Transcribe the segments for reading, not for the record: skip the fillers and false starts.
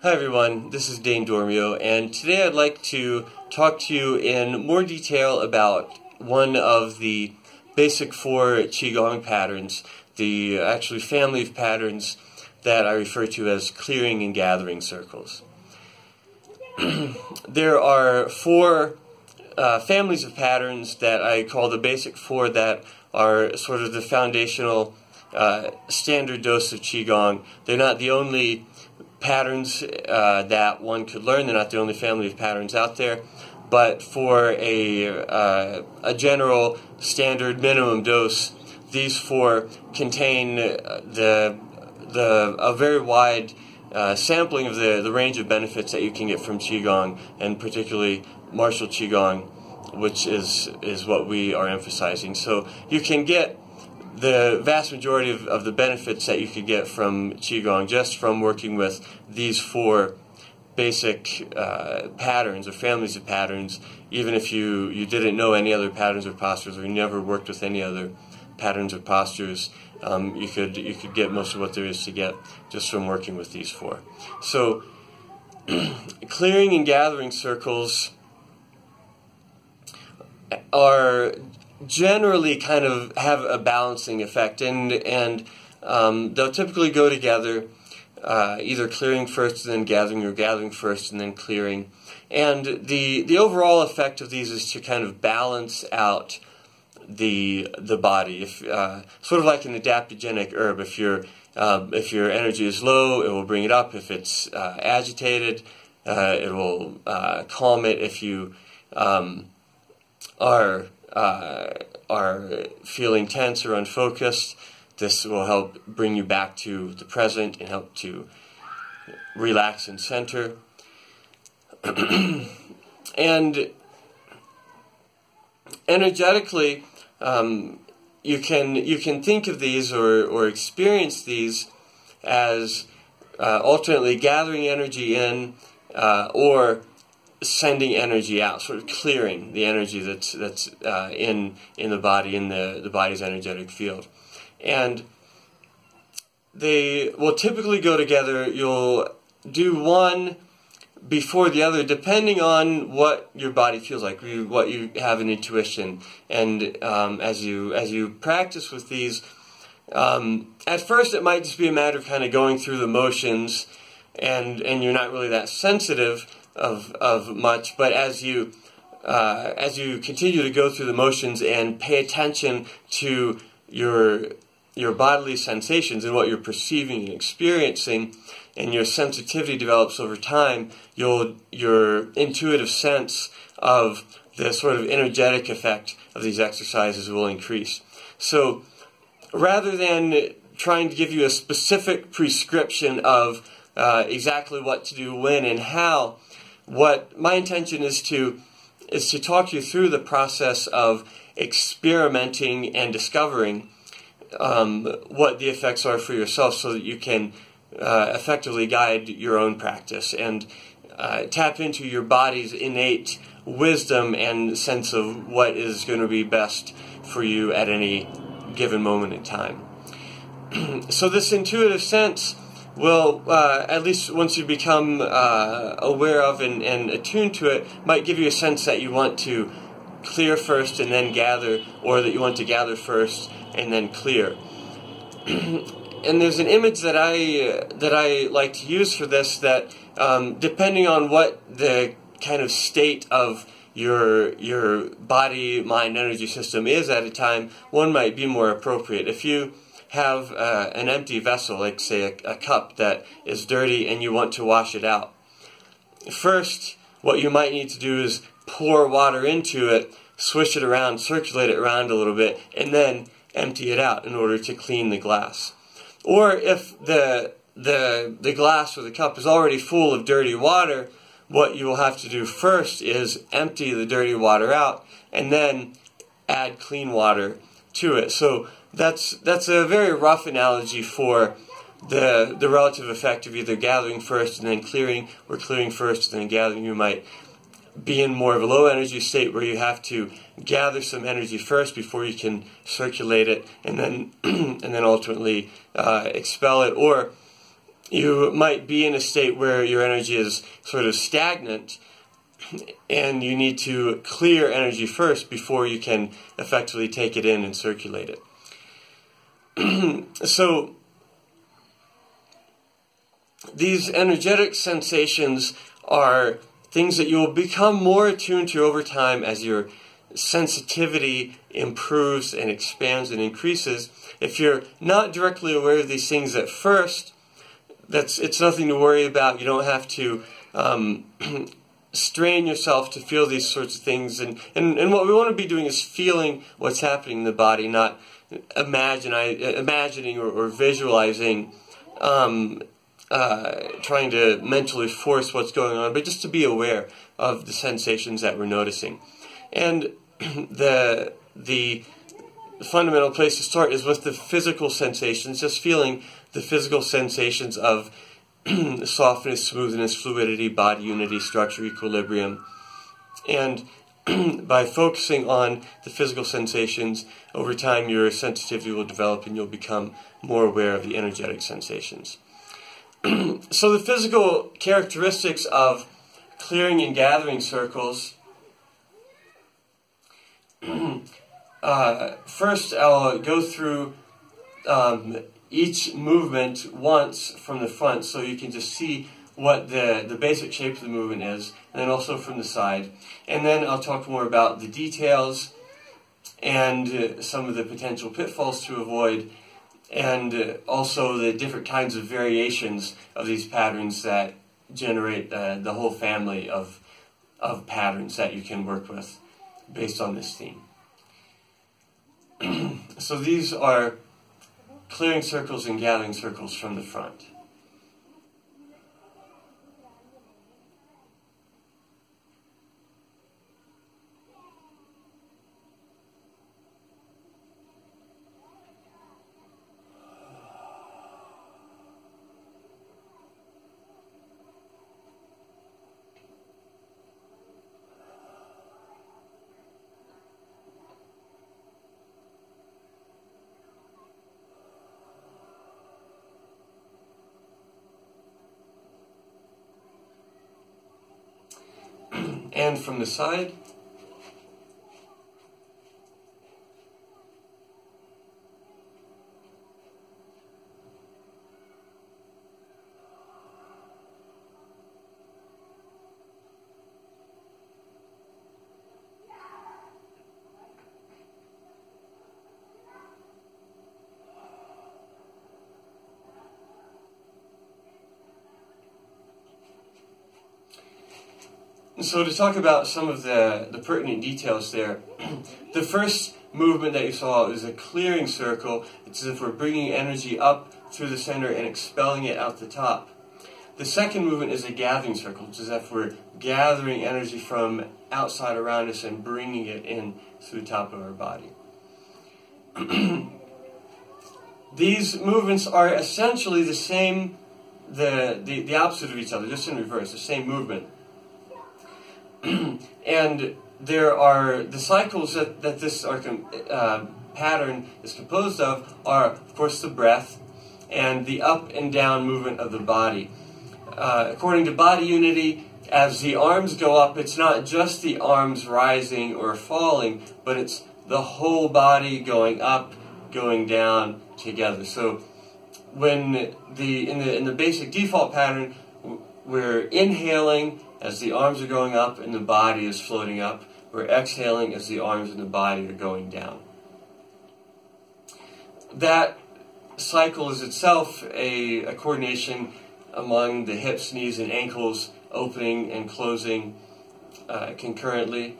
Hi everyone, this is Dane Dormio, and today I'd like to talk to you in more detail about one of the basic 4 Qigong patterns, the actually family of patterns that I refer to as clearing and gathering circles. There are 4 families of patterns that I call the basic 4 that are sort of the foundational standard dose of Qigong. They're not the only patterns that one could learn. They're not the only family of patterns out there, but for a general standard minimum dose, these 4 contain a very wide sampling of the range of benefits that you can get from Qigong, and particularly martial Qigong, which is what we are emphasizing. So you can get the vast majority of the benefits that you could get from Qigong just from working with these 4 basic patterns or families of patterns, even if you didn't know any other patterns or postures, or you never worked with any other patterns or postures. You could get most of what there is to get just from working with these 4. So clearing and gathering circles are generally kind of have a balancing effect, and they'll typically go together, either clearing first and then gathering, or gathering first and then clearing. And the overall effect of these is to kind of balance out the body. If sort of like an adaptogenic herb, if your energy is low, it will bring it up. If it's agitated, it will calm it. If you are feeling tense or unfocused, this will help bring you back to the present and help to relax and center. And energetically, you can think of these or experience these as alternately gathering energy in or sending energy out, sort of clearing the energy that's in the body, in the body's energetic field. And they will typically go together. You'll do one before the other, depending on what your body feels like, what you have an intuition. And as you practice with these, at first it might just be a matter of kind of going through the motions, and you're not really that sensitive of much, but as you continue to go through the motions and pay attention to your bodily sensations and what you're perceiving and experiencing, and your sensitivity develops over time, your intuitive sense of the sort of energetic effect of these exercises will increase. So rather than trying to give you a specific prescription of exactly what to do, when, and how, what my intention is to talk you through the process of experimenting and discovering what the effects are for yourself, so that you can effectively guide your own practice and tap into your body's innate wisdom and sense of what is going to be best for you at any given moment in time. So this intuitive sense will, at least once you become aware of and attuned to it, might give you a sense that you want to clear first and then gather, or that you want to gather first and then clear. And there's an image that I like to use for this, that depending on what the kind of state of your body, mind, energy system is at a time, one might be more appropriate. If you have an empty vessel, like say a cup that is dirty and you want to wash it out, first what you might need to do is pour water into it, swish it around, circulate it around a little bit, and then empty it out in order to clean the glass. Or if the glass or the cup is already full of dirty water, what you will have to do first is empty the dirty water out and then add clean water to it. So that's a very rough analogy for the relative effect of either gathering first and then clearing, or clearing first and then gathering. You might be in more of a low energy state where you have to gather some energy first before you can circulate it and then and then ultimately expel it. Or you might be in a state where your energy is sort of stagnant, and you need to clear energy first before you can effectively take it in and circulate it. So these energetic sensations are things that you will become more attuned to over time as your sensitivity improves and expands and increases. If you're not directly aware of these things at first, it's nothing to worry about. You don't have to strain yourself to feel these sorts of things. And what we want to be doing is feeling what's happening in the body, not imagining or visualizing, trying to mentally force what's going on, but just to be aware of the sensations that we're noticing. And the fundamental place to start is with the physical sensations, just feeling the physical sensations of softness, smoothness, fluidity, body unity, structure, equilibrium. And by focusing on the physical sensations, over time your sensitivity will develop and you'll become more aware of the energetic sensations. So the physical characteristics of clearing and gathering circles. First, I'll go through each movement once from the front so you can just see what the basic shape of the movement is, and then also from the side. And then I'll talk more about the details and some of the potential pitfalls to avoid, and also the different kinds of variations of these patterns that generate the whole family of patterns that you can work with based on this theme. So these are clearing circles and gathering circles from the front. And from the side. So to talk about some of the pertinent details there, the first movement that you saw is a clearing circle. It's as if we're bringing energy up through the center and expelling it out the top. The second movement is a gathering circle. It's as if we're gathering energy from outside around us and bringing it in through the top of our body. These movements are essentially the same, the opposite of each other, just in reverse, the same movement. And there are the cycles that this pattern is composed of are, of course, the breath and the up and down movement of the body. According to body unity, as the arms go up, it's not just the arms rising or falling, but it's the whole body going up, going down together. So when in the basic default pattern, we're inhaling as the arms are going up and the body is floating up. We're exhaling as the arms and the body are going down. That cycle is itself a coordination among the hips, knees, and ankles, opening and closing concurrently.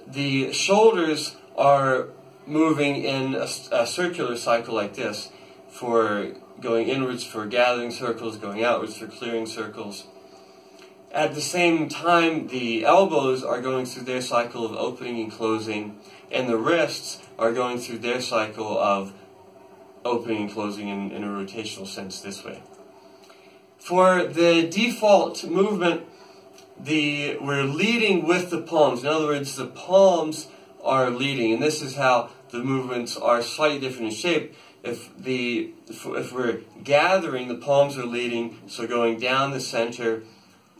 The shoulders are moving in a circular cycle like this, for going inwards for gathering circles, going outwards for clearing circles. At the same time, the elbows are going through their cycle of opening and closing, and the wrists are going through their cycle of opening and closing in a rotational sense this way. For the default movement, we're leading with the palms. In other words, the palms are leading, and this is how the movements are slightly different in shape. if we're gathering, the palms are leading, so going down the center,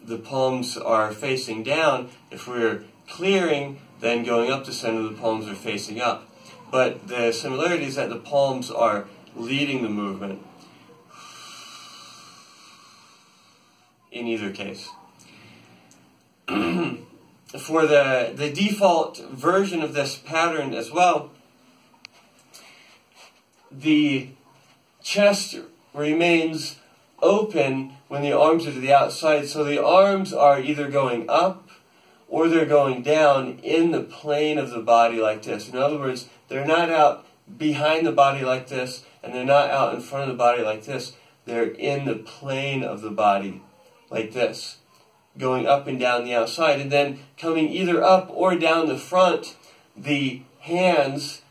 the palms are facing down. If we're clearing, then going up the center, the palms are facing up. But the similarity is that the palms are leading the movement in either case. For the default version of this pattern as well, the chest remains open when the arms are to the outside, so the arms are either going up or they're going down in the plane of the body like this. In other words, they're not out behind the body like this, and they're not out in front of the body like this. They're in the plane of the body like this, going up and down the outside, and then coming either up or down the front. The hands,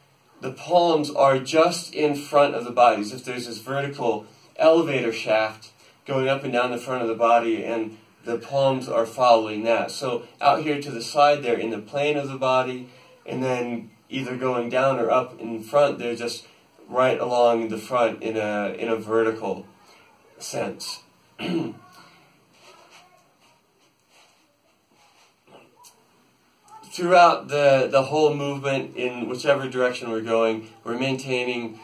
the palms are just in front of the body, as if there's this vertical elevator shaft going up and down the front of the body, and the palms are following that. So out here to the side, they're in the plane of the body, and then either going down or up in front, they're just right along the front in a vertical sense. Throughout the whole movement, in whichever direction we're going, we're maintaining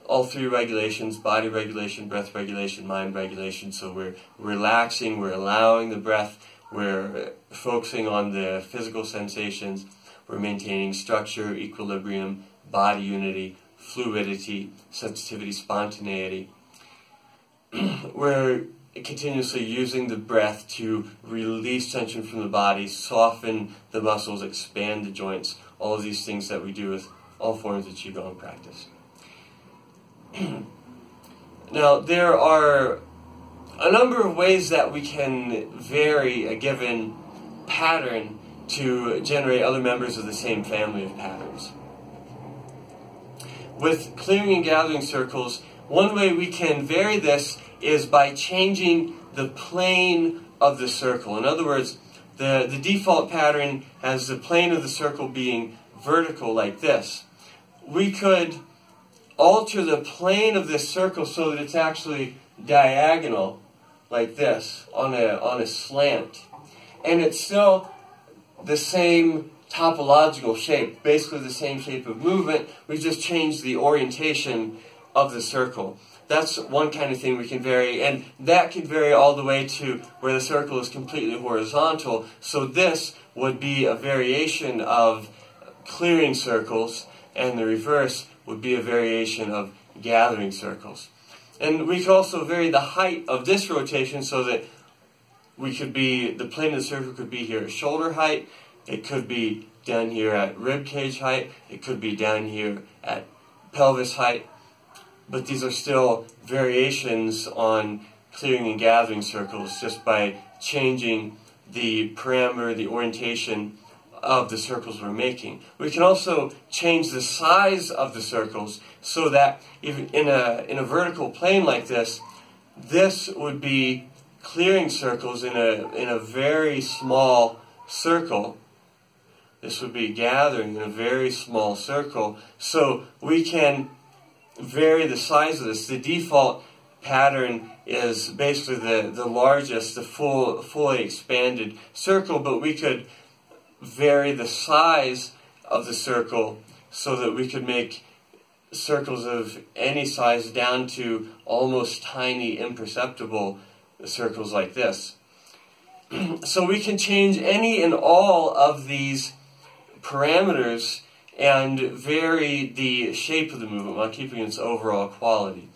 all three regulations: body regulation, breath regulation, mind regulation. So we're relaxing, we're allowing the breath, we're focusing on the physical sensations, we're maintaining structure, equilibrium, body unity, fluidity, sensitivity, spontaneity. We're continuously using the breath to release tension from the body, soften the muscles, expand the joints, all of these things that we do with all forms of Qigong practice. Now, there are a number of ways that we can vary a given pattern to generate other members of the same family of patterns. With clearing and gathering circles, one way we can vary this is by changing the plane of the circle. In other words, the default pattern has the plane of the circle being vertical like this. We could alter the plane of this circle so that it's actually diagonal like this, on a slant. And it's still the same topological shape, basically the same shape of movement. We just changed the orientation of the circle. That's one kind of thing we can vary, and that can vary all the way to where the circle is completely horizontal. So this would be a variation of clearing circles, and the reverse would be a variation of gathering circles. And we could also vary the height of this rotation so that we could be, the plane of the circle could be here at shoulder height, it could be down here at rib cage height, it could be down here at pelvis height. But these are still variations on clearing and gathering circles just by changing the parameter, the orientation of the circles we're making. We can also change the size of the circles so that even in a vertical plane like this, this would be clearing circles in a very small circle. This would be gathering in a very small circle. So we can vary the size of this. The default pattern is basically the largest, the fully expanded circle, but we could vary the size of the circle so that we could make circles of any size down to almost tiny, imperceptible circles like this. So we can change any and all of these parameters and vary the shape of the movement while keeping its overall quality.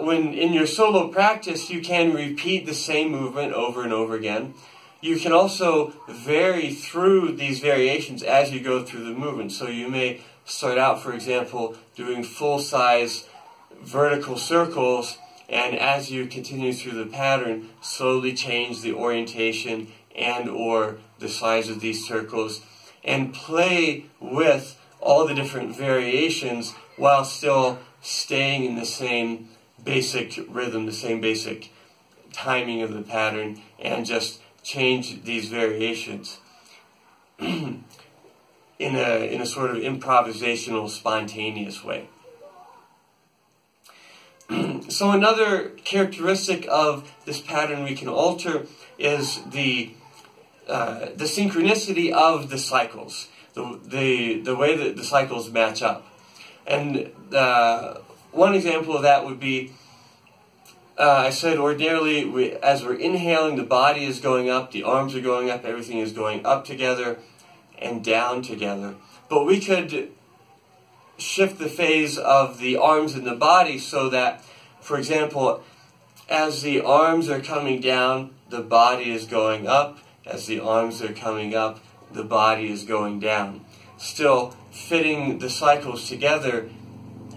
When in your solo practice, you can repeat the same movement over and over again. You can also vary through these variations as you go through the movement. So you may start out, for example, doing full-size vertical circles, and as you continue through the pattern, slowly change the orientation and or the size of these circles, and play with all the different variations while still staying in the same basic rhythm, the same basic timing of the pattern, and just change these variations. in a sort of improvisational, spontaneous way. So another characteristic of this pattern we can alter is the synchronicity of the cycles, the way that the cycles match up. And one example of that would be, I said ordinarily, as we're inhaling, the body is going up, the arms are going up, everything is going up together and down together. But we could shift the phase of the arms and the body so that, for example, as the arms are coming down, the body is going up. As the arms are coming up, the body is going down. Still fitting the cycles together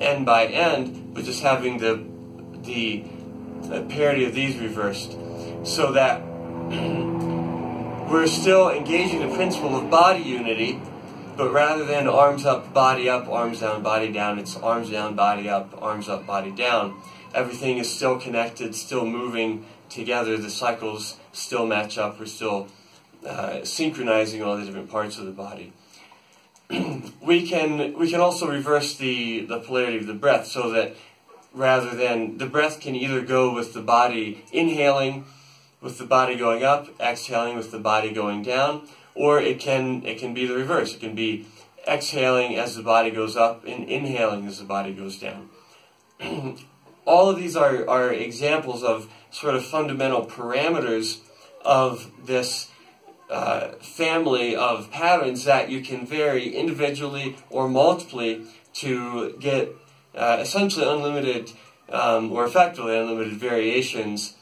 end by end, but just having the parity of these reversed, so that we're still engaging the principle of body unity, but rather than arms up, arms down, body down, it's arms down, body up, arms up, body down. Everything is still connected, still moving together. The cycles still match up. We're still synchronizing all the different parts of the body. We can also reverse the polarity of the breath, so that rather than the breath can either go with the body inhaling, with the body going up, exhaling with the body going down, or it can be the reverse. It can be exhaling as the body goes up and inhaling as the body goes down. All of these are examples of sort of fundamental parameters of this family of patterns that you can vary individually or multiply to get essentially unlimited or effectively unlimited variations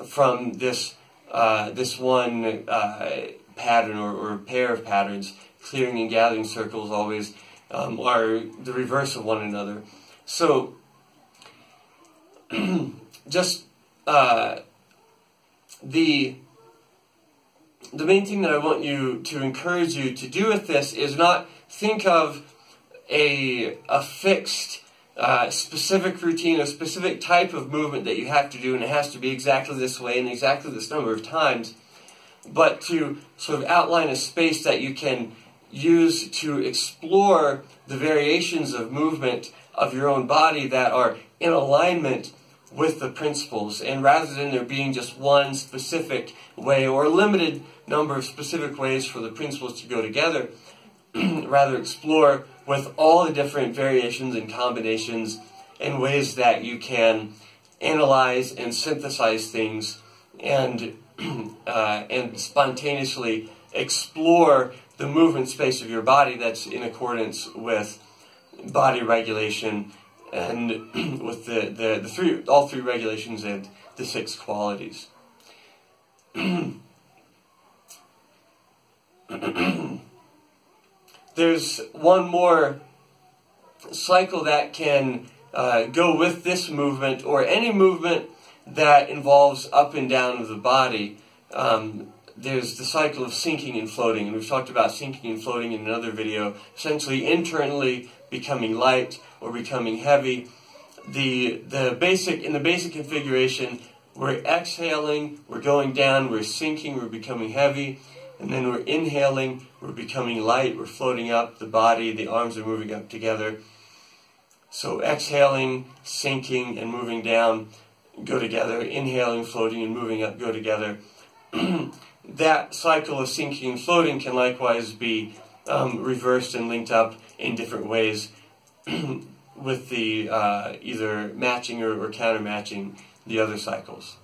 from this one pattern or pair of patterns. Clearing and gathering circles always are the reverse of one another. So just the main thing that I want to encourage you to do with this is not think of a fixed specific routine, a specific type of movement that you have to do, and it has to be exactly this way and exactly this number of times, but to sort of outline a space that you can use to explore the variations of movement of your own body that are in alignment with the principles. And rather than there being just one specific way or a limited number of specific ways for the principles to go together, rather explore with all the different variations and combinations and ways that you can analyze and synthesize things and spontaneously explore the movement space of your body that's in accordance with body regulation and with all three regulations and the 6 qualities. There's one more cycle that can go with this movement, or any movement that involves up and down of the body. There's the cycle of sinking and floating, and we've talked about sinking and floating in another video, essentially internally becoming light or becoming heavy. In the basic configuration, we're exhaling, we're going down, we're sinking, we're becoming heavy, and then we're inhaling, we're becoming light, we're floating up, the body, the arms are moving up together. So exhaling, sinking, and moving down go together. Inhaling, floating, and moving up go together. That cycle of sinking and floating can likewise be reversed and linked up in different ways with the either matching or counter-matching the other cycles.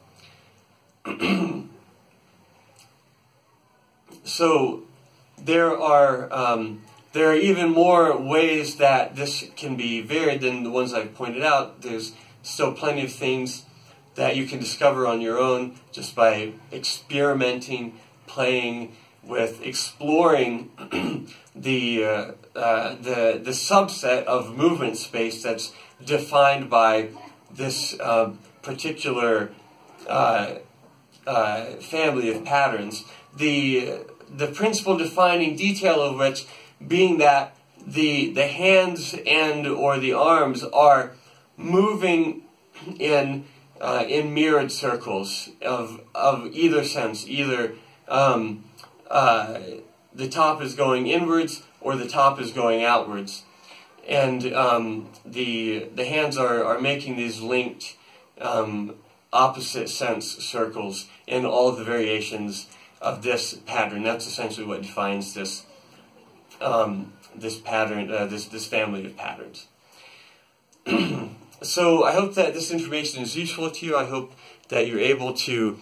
So there are even more ways that this can be varied than the ones I've pointed out. There's still plenty of things that you can discover on your own just by experimenting, playing with, exploring the subset of movement space that's defined by this particular family of patterns. The principle defining detail of which being that the hands and or the arms are moving in mirrored circles of either sense, either the top is going inwards or the top is going outwards. And the hands are making these linked opposite sense circles in all of the variations of this pattern. That's essentially what defines this this pattern, this family of patterns. So I hope that this information is useful to you. I hope that you're able to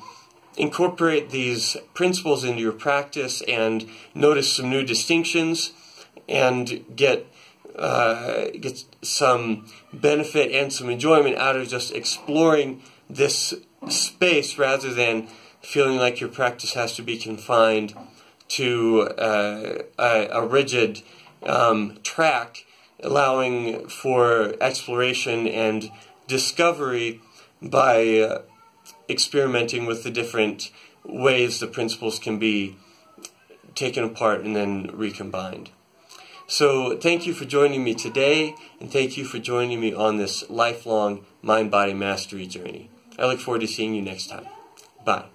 incorporate these principles into your practice and notice some new distinctions and get some benefit and some enjoyment out of just exploring this space rather than feeling like your practice has to be confined to a rigid track, allowing for exploration and discovery by experimenting with the different ways the principles can be taken apart and then recombined. So thank you for joining me today, and thank you for joining me on this lifelong mind-body mastery journey. I look forward to seeing you next time. Bye.